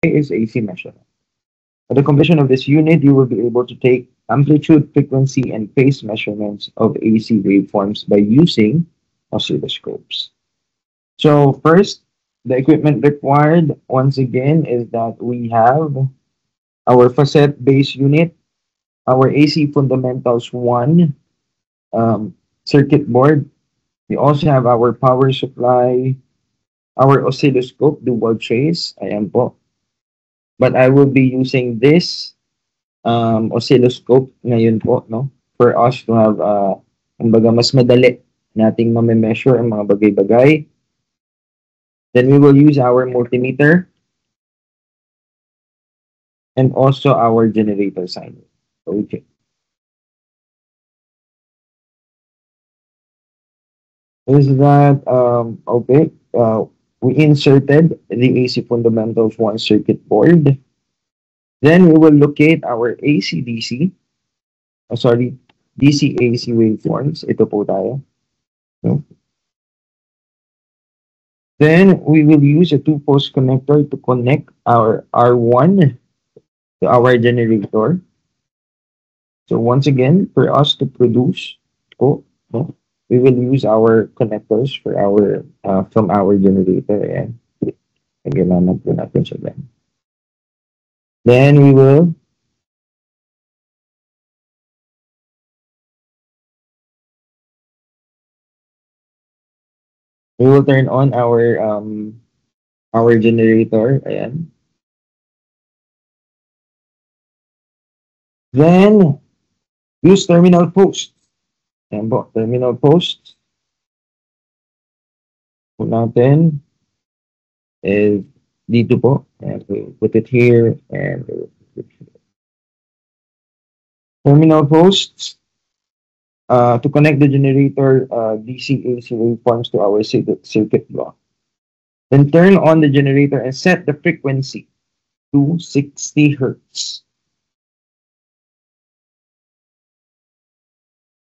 is AC measurement. With the completion of this unit, you will be able to take amplitude, frequency, and phase measurements of AC waveforms by using oscilloscopes. So first, the equipment required, once again, is that we have our facet-based unit, our AC Fundamentals 1 circuit board. We also have our power supply, our oscilloscope, dual trace. Ayan po. But I will be using this oscilloscope ngayon po, no? For us to have, kumbaga, mas madali nating mame-measure ang mga bagay-bagay. Then we will use our multimeter and also our generator sign. Okay. Is that okay? We inserted the AC fundamentals one circuit board. Then we will locate our AC-DC, sorry, DC-AC waveforms. Ito po tayo. No? Then we will use a two-post connector to connect our R1 to our generator. So once again, for us to produce, oh, no, we will use our connectors for our from our generator. And again, po natin siya then. Then we will turn on our generator. Ayan. Then use terminal post. Ayan po, terminal post. Po natin is dito po. And we put it here and terminal posts to connect the generator DC-AC waveforms to our circuit block. Then turn on the generator and set the frequency to 60 hertz.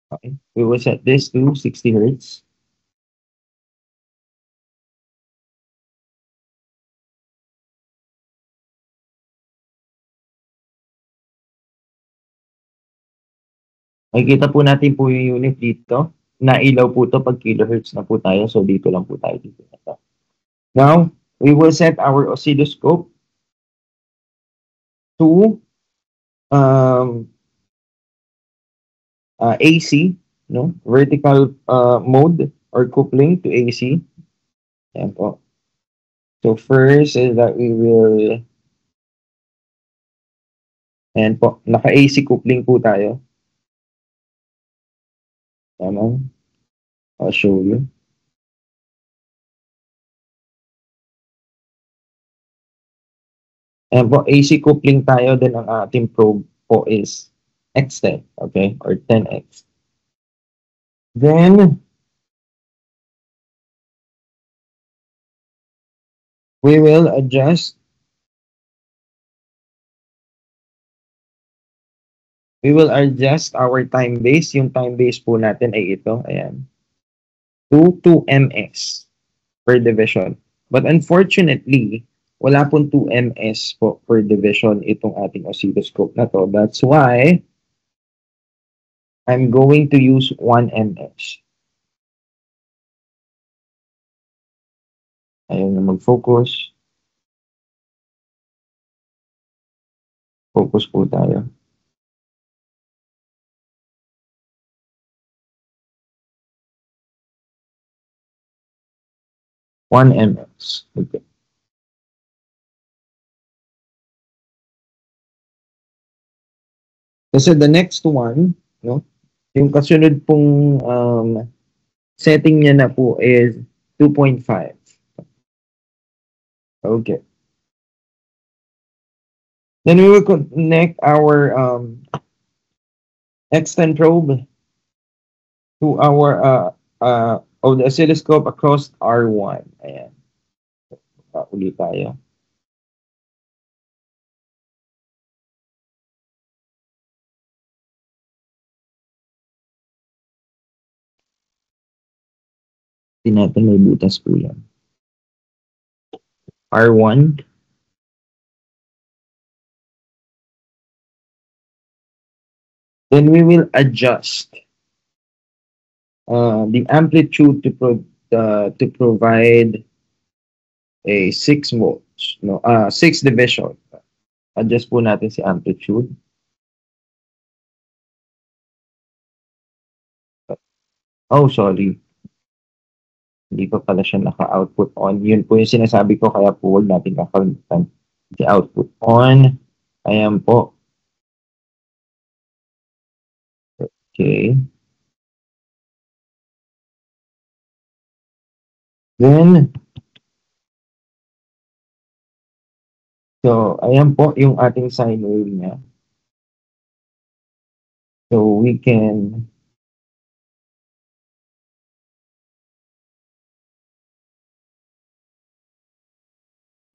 Okay, we will set this to 60 hertz. Makikita po natin po yung unit dito. Nailaw po to pag kilohertz na po tayo. So dito lang po tayo dito. Now, we will set our oscilloscope to AC, no? Vertical mode or coupling to AC. Ayan po. So first is that we will, ayan po, naka-AC coupling po tayo. Tama. I'll show you. Ayan po, AC coupling tayo, then ang ating probe po is X10, okay? Or 10X. Then, we will adjust. We will adjust our time base. Yung time base po natin ay ito. Ayan. To 2 ms per division. But unfortunately, wala pong 2 ms po per division itong ating oscilloscope na to. That's why I'm going to use 1 ms. Ayaw na mag-focus. Focus po tayo. One ms. Okay. Kasi the next one, no? Yung kasunod pong setting niya na po is 2.5. Okay. Then we will connect our X10 probe to our of the oscilloscope across R1. Ayan. Ulit tayo. Hindi natin may butas po yan. R1. Then we will adjust the amplitude to provide a 6 volts, no, 6 division. Adjust po natin si amplitude. Oh, sorry. Hindi pa pala siya naka-output on. Yun po yung sinasabi ko, kaya po huwag natin kakalimutan. Si output on. Ayan po. Okay. Then, so, ayan po yung ating sine wave niya. So, we can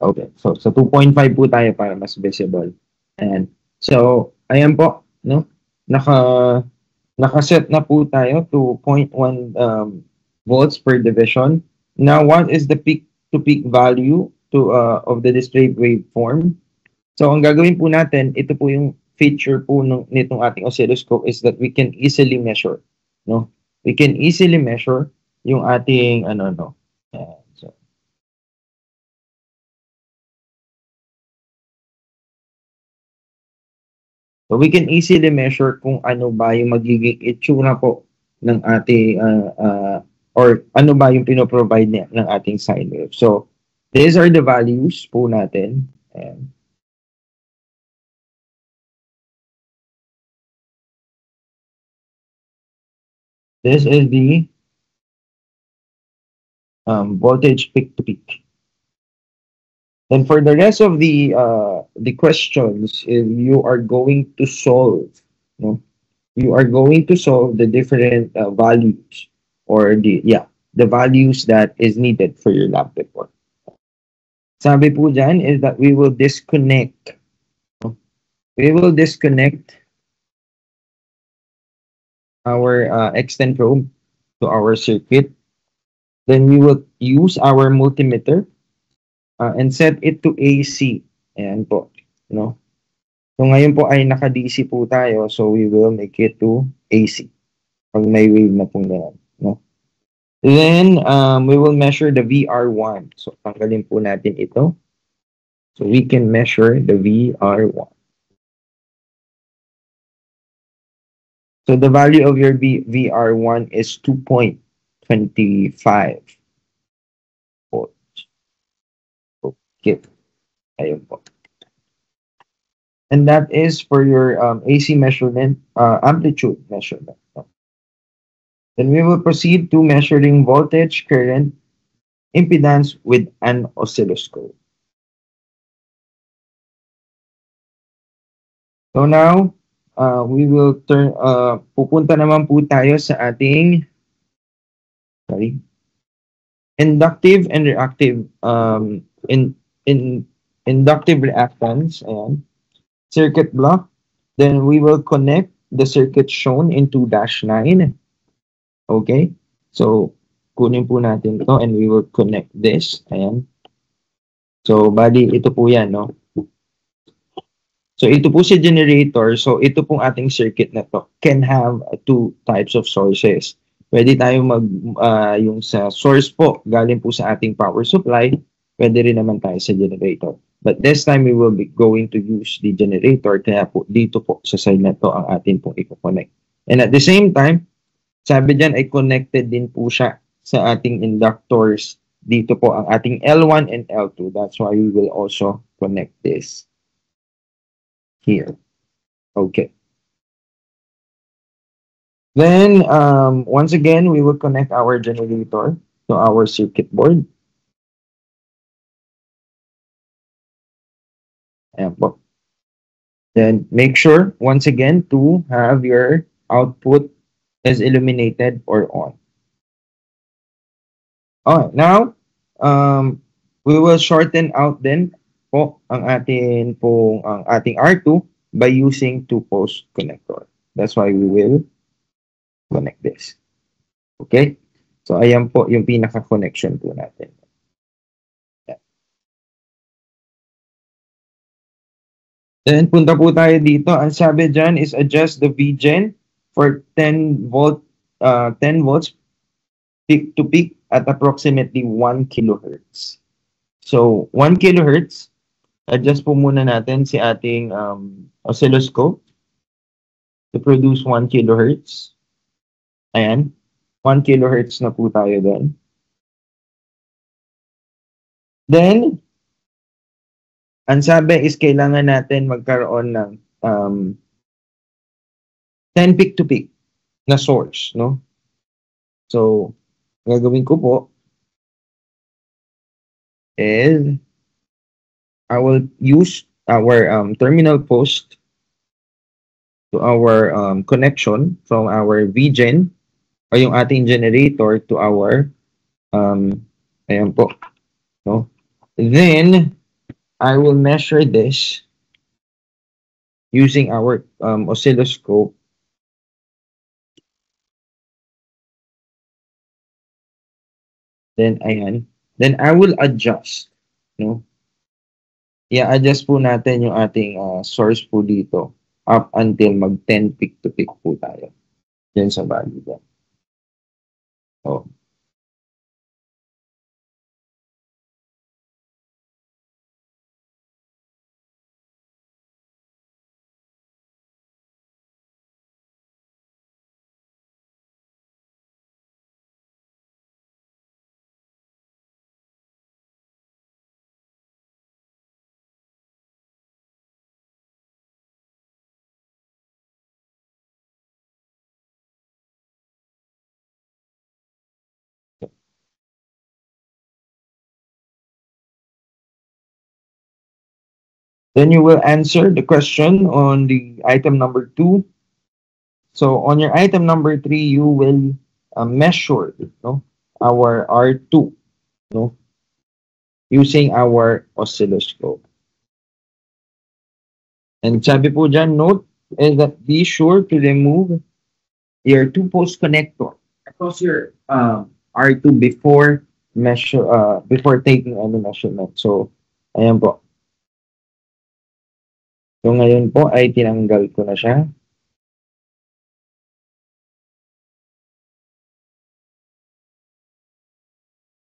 okay. So, sa 2.5 po tayo para mas visible. And so, ayan po, no? Naka-set na po tayo to 0.1 volts per division. Now, what is the peak to peak value of the displayed waveform? So, ang gagawin po natin, ito po yung feature po nitong ating oscilloscope is that we can easily measure, no? We can easily measure yung ating no. So, So we can easily measure kung ano ba yung magiging itsura po ng ating or ano ba yung pinoprovide niya ng ating sine wave. So these are the values po natin. And this is the voltage peak to peak. And for the rest of the questions, if you are going to solve, no, you are going to solve the different values or the values that is needed for your lab report. Sabi po dyan is that we will disconnect. We will disconnect our extend probe to our circuit. Then we will use our multimeter and set it to AC. Ayan po. No? So ngayon po ay naka-DC po tayo. So we will make it to AC. Pag may wave na pong gano'n. No? Then we will measure the VR1. So tanggalin po natin ito. So we can measure the VR1. So the value of your VR1 is 2.25 volts. Okay. Ayun po. And that is for your AC measurement, amplitude measurement. Then we will proceed to measuring voltage, current, impedance with an oscilloscope. So now, we will pupunta naman po tayo sa ating, inductive and reactive, in inductive reactance, and circuit block. Then we will connect the circuit shown in 2-9. Okay? So, kunin po natin ito and we will connect this. Ayan. So, bali, ito po yan, no? So, ito po si generator. So, ito pong ating circuit na to can have two types of sources. Pwede tayo yung sa source po, galing po sa ating power supply. Pwede rin naman tayo sa generator. But this time, we will be going to use the generator. Kaya po, dito po sa side na to ang atin pong i-connect. And at the same time, sabi dyan ay connected din po siya sa ating inductors. Dito po ang ating L1 and L2. That's why we will also connect this here. Okay. Then, once again, we will connect our generator to our circuit board. Ayan po. Then, make sure, once again, to have your output is illuminated or on. Alright, now, we will shorten out then po ang ating R2 by using two-post connector. That's why we will connect this. Okay? So, ayan po yung pinaka-connection po natin. Then, punta po tayo dito. Ang sabi dyan is adjust the VGen for 10 volts peak to peak at approximately 1 kilohertz. So, 1 kilohertz, adjust po muna natin si ating oscilloscope to produce 1 kilohertz. Ayan. 1 kilohertz na po tayo doon. Then, ang sabi is kailangan natin magkaroon ng 10 peak to peak na source, no? So, gagawin ko po is I will use our terminal post to our connection from our VGen o yung ating generator to our ayan po, no? Then, I will measure this using our oscilloscope. Then, ayan. Then, I will adjust, no? I-adjust po natin yung ating source po dito up until mag 10 peak to peak po tayo. Yan sa value dyan. Oh. Then you will answer the question on the item number 2. So on your item number 3, you will measure, no, our R2, no, using our oscilloscope. And sabi po dyan, note is that be sure to remove your 2-post connector across your R2 before taking any measurement. So, ayan po. So ngayon po ay tinanggal ko na siya.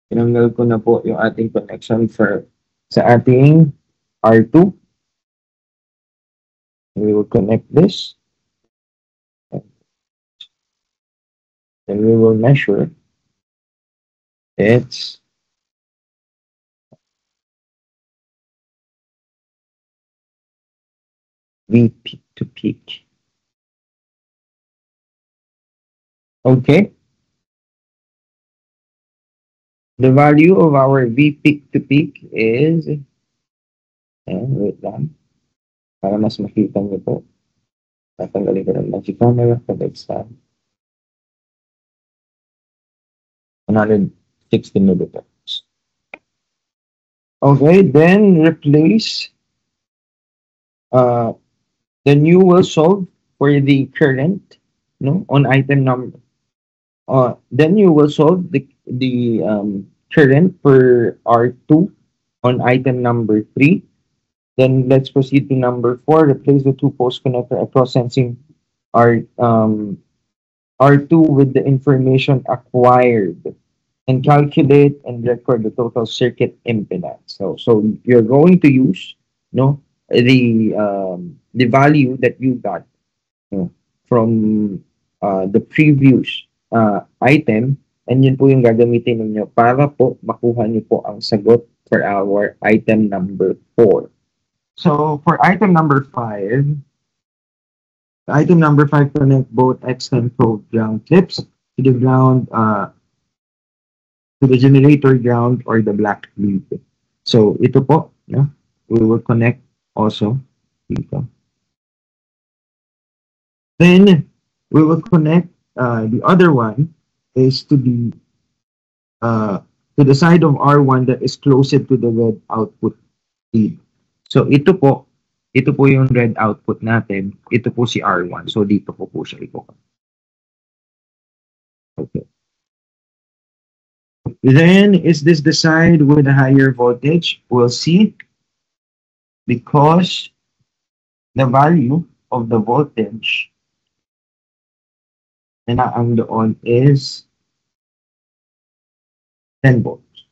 Tinanggal ko na po yung ating connection sa ating R2. We will connect this. Then we will measure its V peak to peak. Okay. The value of our V peak to peak is, wait lang, para mas makita niyo po. Tatanggalin ko ng magic camera for the exam. 160 millivolts. Okay, then replace, then you will solve for the current, no, on item number. Then you will solve the current for R2 on item number 3. Then let's proceed to number 4. Replace the 2-post connector across sensing R2 with the information acquired and calculate and record the total circuit impedance. So you're going to use, no, the value that you got, no, from the previous item, and yun po yung gagamitin ninyo para po makuha niyo po ang sagot for our item number 4. So for item number 5, connect both extend probe ground clips to the ground, to the generator ground or the black lead. So ito po, no, we will connect also dito. Then we will connect the other one is to the side of R1 that is closer to the red output lead. So ito po yung red output natin. Ito po si R1. So dito po siya iko. Okay. Then is this the side with a higher voltage? We'll see. Because the value of the voltage na ang doon is 10 volts.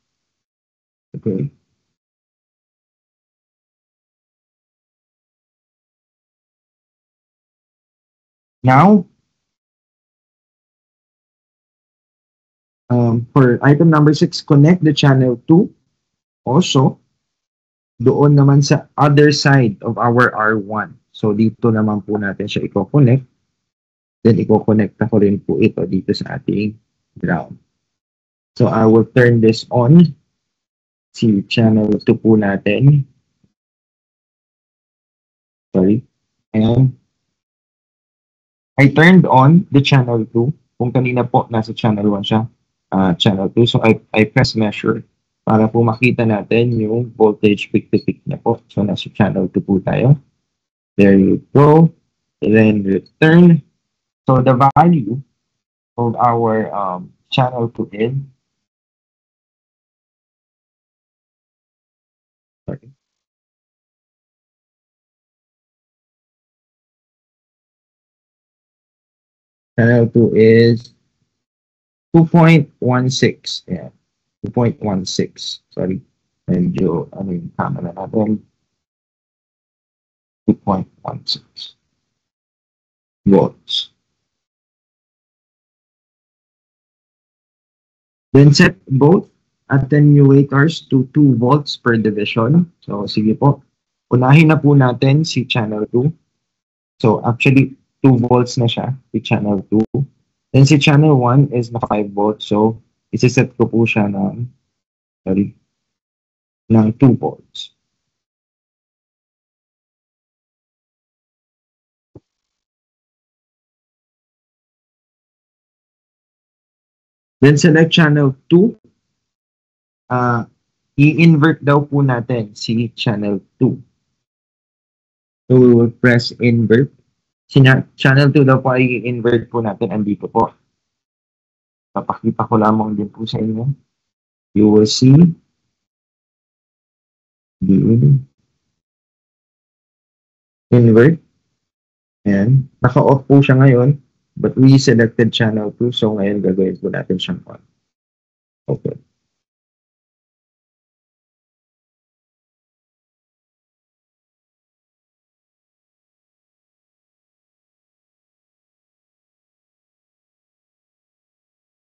Okay? Now, for item number 6, connect the channel 2. Also, doon naman sa other side of our R1. So, dito naman po natin siya i-connect. Then, i-connect ko rin po ito dito sa ating ground. So, I will turn this on. Si channel 2 po natin. Sorry. And I turned on the channel 2. Kung kanina po, nasa channel 1 siya. Channel 2. So, I press measure para po makita natin yung voltage peak to peak na po. So, nasa channel 2 po tayo. There you go. And then return. So, the value of our channel 2 is, sorry, channel 2 is 2.16. Yeah, 2.16. Sorry. Medyo, ano yung camera natin? 2.16 volts. Then set both attenuators to 2 volts per division. So, sige po. Unahin na po natin si channel 2. So, actually, 2 volts na siya, si channel 2. Then si channel 1 is na 5 volts. So, isiset ko po siya ng, sorry, ng 2 volts. Then select channel 2. I-invert daw po natin si channel 2. So, we will press invert. Si channel 2 daw po ay i-invert po natin. Andito po. Papakita ko lamang din po sa inyo. You will see the invert. And naka-off po siya ngayon. But we selected channel 2. So, ngayon gagawin po natin siyang on. Okay.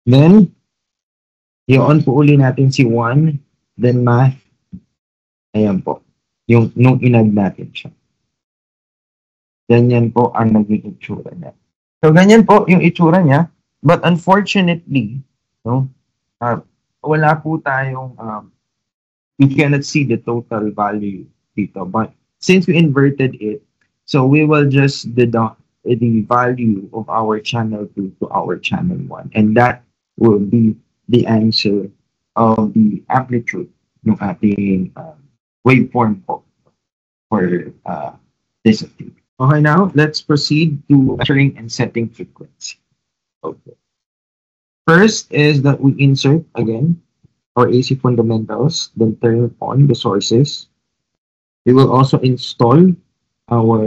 Then, i-on po uli natin si 1. Then, math. Ayan po. Yung, nung inag natin siya. Ganyan po ang naging itsura niya. So, ganyan po yung itsura niya. But unfortunately, no, wala po tayong, we cannot see the total value dito. But since we inverted it, so we will just deduct the value of our channel 2 to our channel 1. And that will be the answer of the amplitude ng ating waveform po for this activity. Okay, now let's proceed to measuring and setting frequency. Okay. First is that we insert again our AC fundamentals, then turn on the sources. We will also install our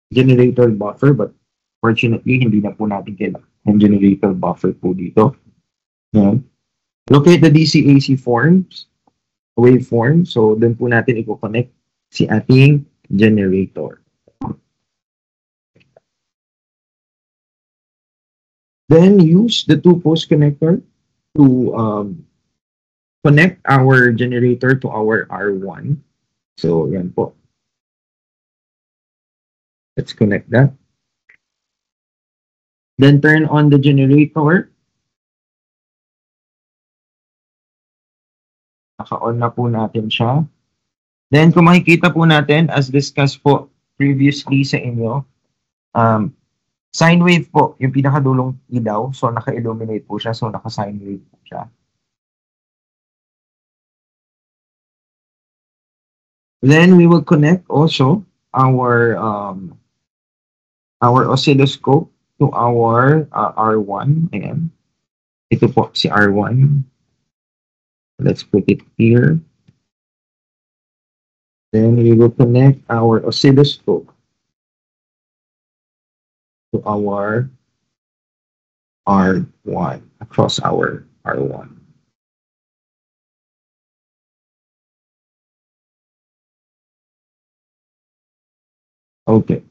generator buffer, but fortunately, hindi na po natin kailangan ng generator buffer po dito. Yan. Locate the DC-AC forms, waveform. So, then po natin i-connect si ating generator. Then use the 2-post connector to connect our generator to our R1. So, yan po. Let's connect that. Then turn on the generator. Naka-on na po natin siya. Then kung makikita po natin, as discussed po previously sa inyo, sine wave po, yung pinakadulong ilaw. So, naka-illuminate po siya. So, naka-sine wave po siya. Then, we will connect also our oscilloscope to our R1. Ayan. Ito po si R1. Let's put it here. Then we will connect our oscilloscope to our R1 across our R1. Okay.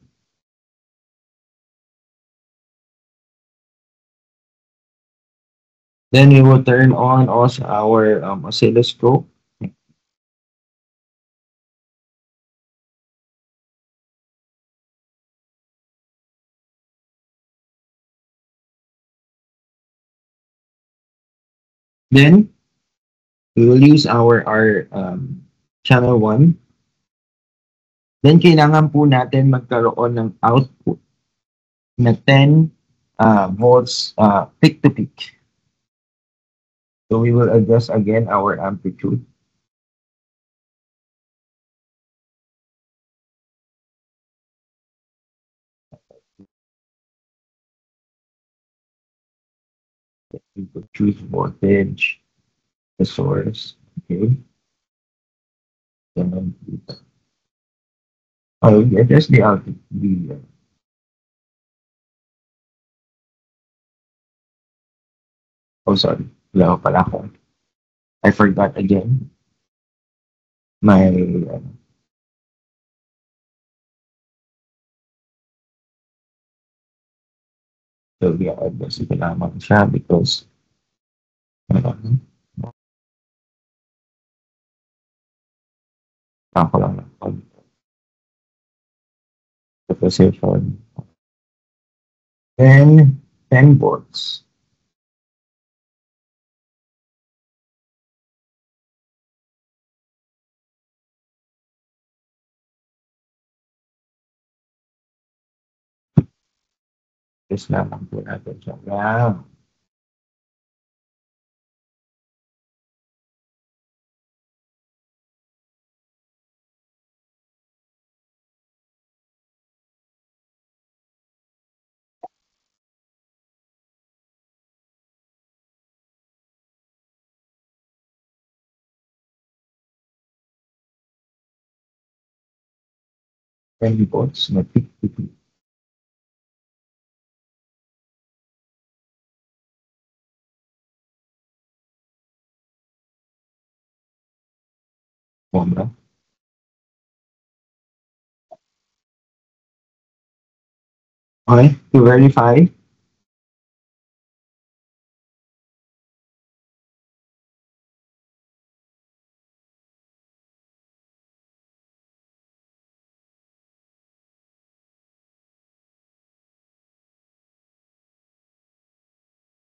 Then we will turn on also our oscilloscope. Then we will use our channel 1. Then kailangan po natin magkaroon ng output na 10 volts peak to peak. So we will adjust again our amplitude. We will choose voltage, the source. Okay. Then we adjust the output. Oh, sorry. Wala ko pala ako. I forgot again my so yeah, adjust ko lamang siya because uh, ako lang ng the position. Then 10 volts. Just lamang po natin siya. Yeah. Twenty volts na peak to peak. Bomba. Okay, to verify,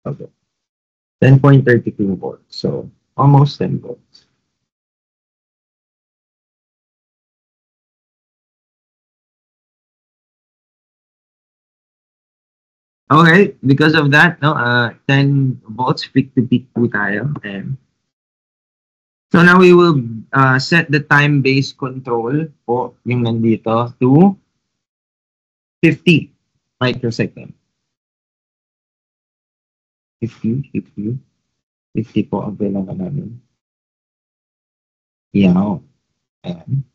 okay, 10.32 volts. So almost 10 volts. Okay, because of that, no, 10 volts peak to peak po tayo. And so now we will set the time-based control po yung nandito to 50 microsecond. 50 po ang kailangan namin. Yeah. And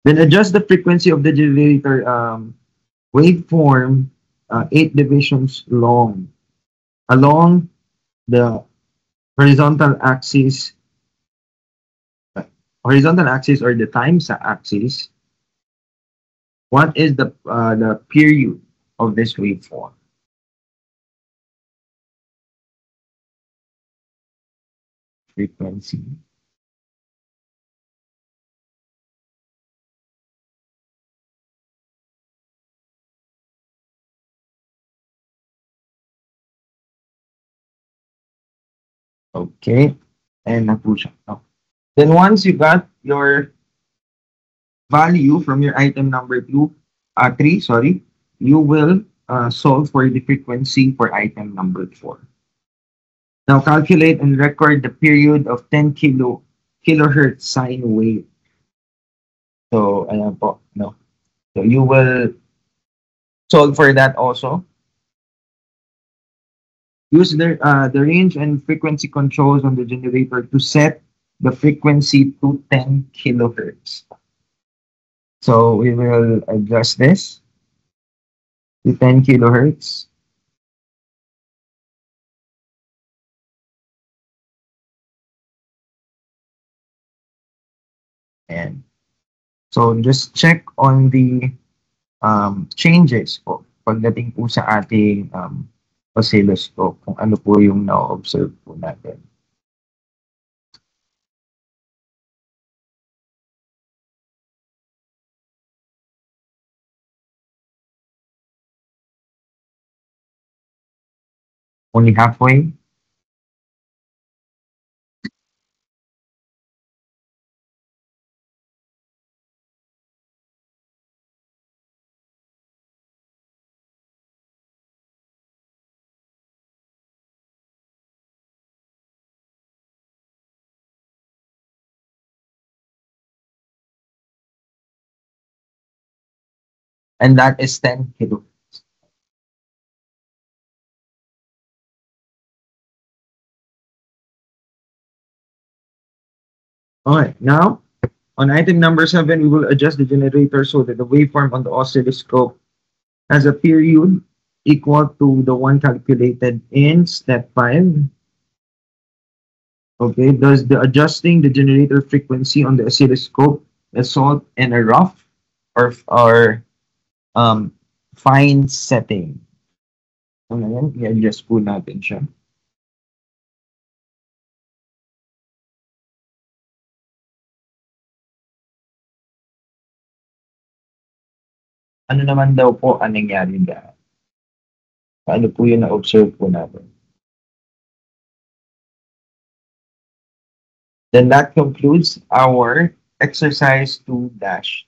then adjust the frequency of the generator waveform 8 divisions long along the horizontal axis or the time axis. What is the period of this waveform? Frequency. Okay. And na po siya. Oh. Then once you got your value from your item number 3, sorry, you will solve for the frequency for item number 4. Now calculate and record the period of 10 kilohertz sine wave. So, ayan po, no. So you will solve for that also. Use the range and frequency controls on the generator to set the frequency to 10 kilohertz. So we will adjust this to 10 kilohertz. And so just check on the changes po pagdating po sa ating oscilloscope kung ano po yung na-observe po natin. Only halfway. And that is 10 kilohertz. Alright, now on item number 7, we will adjust the generator so that the waveform on the oscilloscope has a period equal to the one calculated in step 5. Okay, does the adjusting the generator frequency on the oscilloscope result in a rough or um, fine setting? Ano yan? I-adjust po natin siya. Ano naman daw po ang nangyari dyan? Paano po yun na-observe po natin? Then that concludes our exercise 2-3.